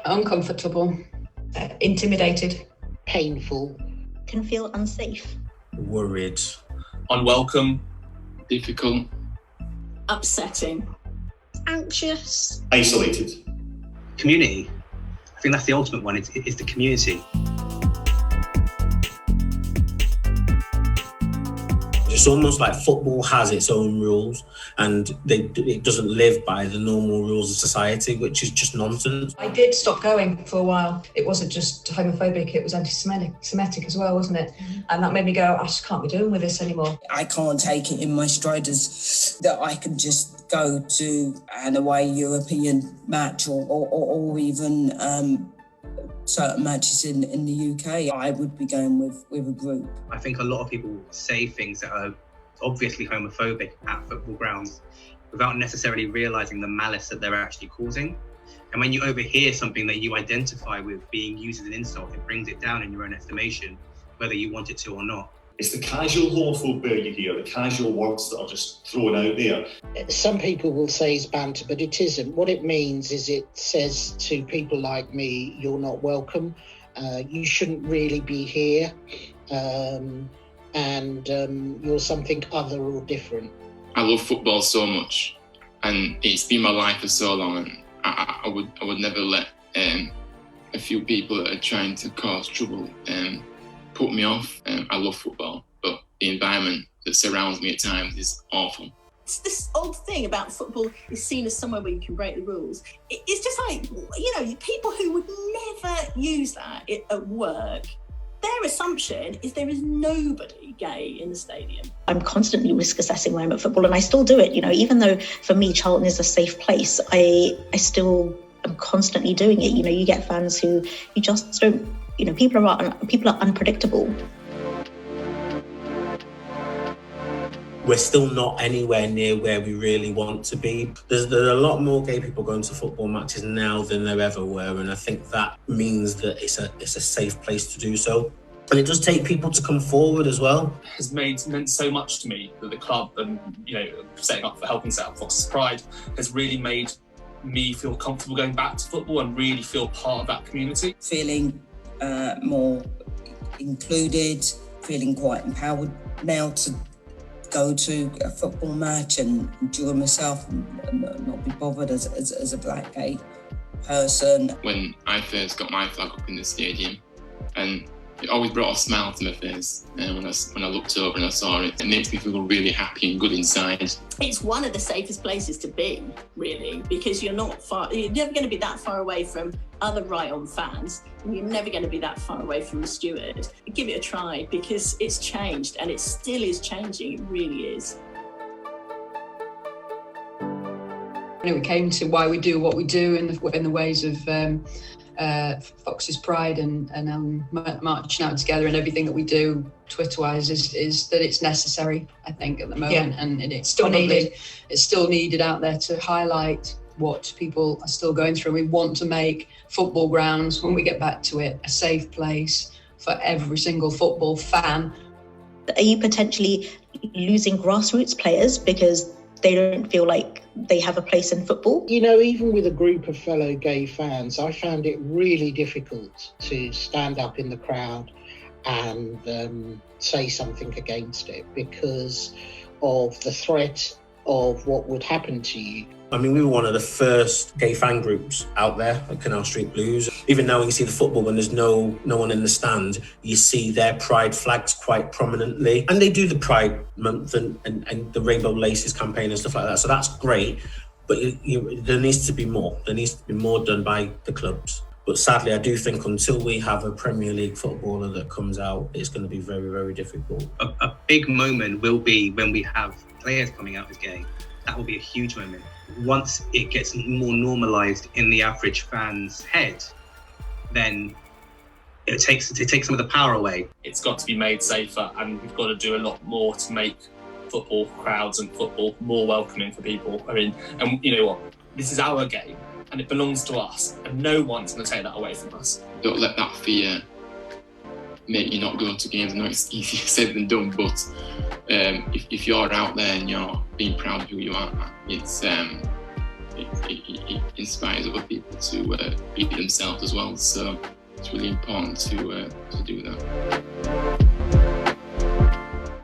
Uncomfortable. Intimidated. Painful. Can feel unsafe. Worried. Unwelcome. Difficult. Upsetting. Anxious. Isolated. Community. I think that's the ultimate one, is the community. It's almost like football has its own rules and it doesn't live by the normal rules of society, which is just nonsense. I did stop going for a while. It wasn't just homophobic, it was anti-Semitic as well, wasn't it? And that made me go, I just can't be doing with this anymore. I can't take it in my stride as that I can just go to an away European match or even certain matches in the UK. I would be going with a group. I think a lot of people say things that are obviously homophobic at football grounds without necessarily realising the malice that they're actually causing. And when you overhear something that you identify with being used as an insult, it brings it down in your own estimation, whether you want it to or not. It's the casual homophobia you hear, the casual words that are just thrown out there. Some people will say it's banter, but it isn't. What it means is it says to people like me, you're not welcome, you shouldn't really be here, and you're something other or different. I love football so much, and it's been my life for so long, and I would never let a few people that are trying to cause trouble put me off. I love football, but the environment that surrounds me at times is awful. It's this old thing about football is seen as somewhere where you can break the rules. It's just like, people who would never use that at work, their assumption is there is nobody gay in the stadium. I'm constantly risk assessing when I'm at football, and I still do it. Even though for me Charlton is a safe place, I still am constantly doing it. You get fans who you just don't. People are unpredictable. We're still not anywhere near where we really want to be. There's a lot more gay people going to football matches now than there ever were, and I think that means that it's a safe place to do so. And it does take people to come forward as well. Has meant so much to me that the club and setting up for helping set up Fox's Pride has really made me feel comfortable going back to football and really feel part of that community. Feeling more included, feeling quite empowered now to go to a football match and enjoy myself and not be bothered as a black gay person. When I first got my flag up in the stadium, and it always brought a smile to my face, and when I looked over and I saw it, it makes me feel really happy and good inside. It's one of the safest places to be, really, because you're never going to be that far away from other Right-On fans, and you're never going to be that far away from the steward. Give it a try, because it's changed, and it still is changing. It really is. We came to why we do what we do in the ways of Fox's Pride and marching out together, and everything that we do Twitter-wise is that it's necessary, I think, at the moment, and it's still needed. It's still needed out there to highlight what people are still going through. We want to make football grounds, when we get back to it, a safe place for every single football fan. Are you potentially losing grassroots players because they don't feel like they have a place in football? Even with a group of fellow gay fans, I found it really difficult to stand up in the crowd and say something against it because of the threat of what would happen to you. I mean, we were one of the first gay fan groups out there at Canal Street Blues. Even now when you see the football, when there's no one in the stand, you see their pride flags quite prominently. And they do the Pride Month and the Rainbow Laces campaign and stuff like that. So that's great. But there needs to be more. There needs to be more done by the clubs. But sadly, I do think until we have a Premier League footballer that comes out, it's going to be very, very difficult. A big moment will be when we have players coming out as gay. That will be a huge moment. Once it gets more normalised in the average fan's head, then it takes some of the power away. It's got to be made safer, and we've got to do a lot more to make football crowds and football more welcoming for people. I mean, and you know what? This is our game, and it belongs to us, and no one's going to take that away from us. Don't let that fear make you not go to games. I know it's easier said than done, but if you're out there and you're being proud of who you are, it's it inspires other people to be themselves as well. So it's really important to do that.